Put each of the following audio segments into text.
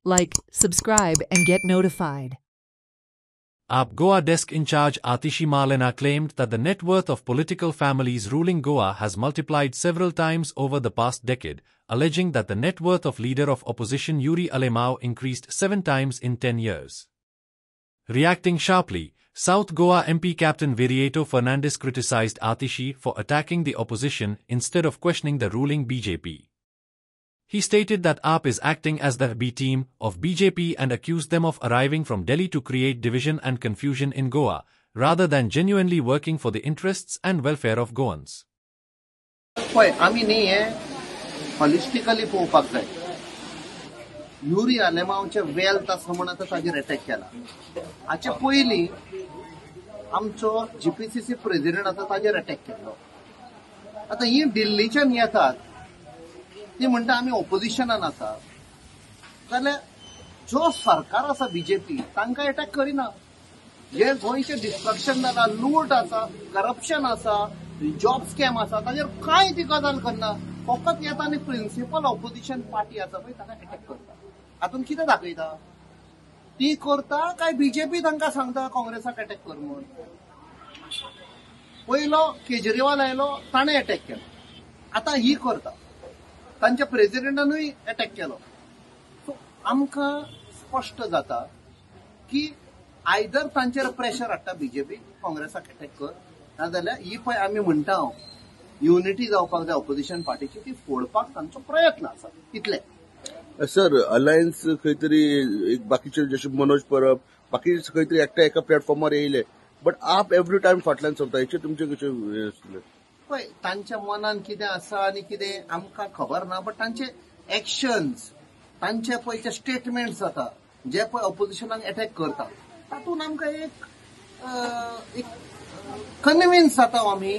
like, subscribe and get notified. AAP Goa desk in charge Atishi Malena claimed that the net worth of political families ruling Goa has multiplied several times over the past decade, alleging that the net worth of leader of opposition Yuri Alemão increased 7 times in 10 years. Reacting sharply, South Goa MP Captain Viriato Fernandes criticized Atishi for attacking the opposition instead of questioning the ruling BJP. He stated that AAP is acting as the B team of BJP and accused them of arriving from Delhi to create division and confusion in Goa, rather than genuinely working for the interests and welfare of Goans. आम्ही नाही holistically पळोवपाक जाय. Yuri आलेमांवचे wealth आसा म्हणून आतां ताजेर attack केला. हाचे पयलीं आमचो जीपीसीसी प्रेसिडेंट आसा ताजेर अटॅक केल्लो. आतां ही दिल्लीच्यान येतात ती म्हणटा आमी ऑपोजिशनान आसा जाल्यार जो सरकार आसा बीजेपी तांकां अटॅक करिना. जे गोंयचे डिस्ट्रक्शन जाला, लूट आसा, करप्शन आसा, जॉब स्कॅम आसा ताजेर कांय ती गजाल करना. फकत येता आनी प्रिन्सिपल ऑपोजिशन पार्टी आसा पळय ताका अटॅक करता. हातून कितें दाखयता? ती करता काय बीजेपी तांकां सांगता काँग्रेसाक अटॅक कर म्हणून. पयलो केजरीवाल आयलो ताणें अटॅक केलो. आतां ही करता. तांच्या प्रेसिडेंटानूय अटॅक केलो. सो आमकां स्पश्ट जाता की आयदर तांचेर प्रेशर हाडटा बीजेपी काँग्रेसाक अटॅक कर, नाजाल्यार ही पळय आमी म्हणटा युनिटी जावपाक जाय ऑपोजिशन पार्टीची ती फोडपाक तांचो प्रयत्न आसा. इतले सर. अलायन्स खंय तरी एक बाकीचे जशे मनोज परब बाकी खंय तरी एकट्या एका प्लॅटफॉर्मार येयले, बट आप एवरी टायम फाटल्यान चलता. हेचे तुमचे कशें पळय तांच्या मनान कितें आसा आनी कितें आमकां खबर ना. बट तांचे एक्शन्स, तांचे पळय स्टेटमेंट्स जाता जे पळय ऑपोजिशनाक अटॅक करता तातूंत आमकां एक कन्विन्स जाता आमी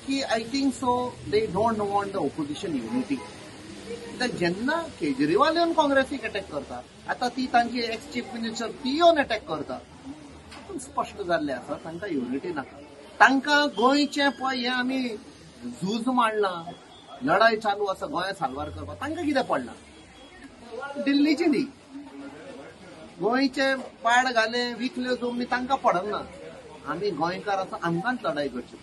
की I think so they don't want the opposition unity. जेन्ना केजरीवाल येवन काँग्रेसीक अटॅक करता, आतां ती तांची एक्स चीफ मिनिस्टर ती येवन अटॅक करता, तातूंत स्पश्ट जाल्लें आसा तांकां युनिटी नाका. तांकां गोंयचें पळय हें आमी झूज मांडलां, लढाई चालू आसा गोंया साल्वार करपाक, तांकां कितें पडना. दिल्लीची न्ही, गोंयचे पाड घाले विकल्यो जमनी तांकां पडना. आमी गोंयकार आसा, आमकांच लढाई करची.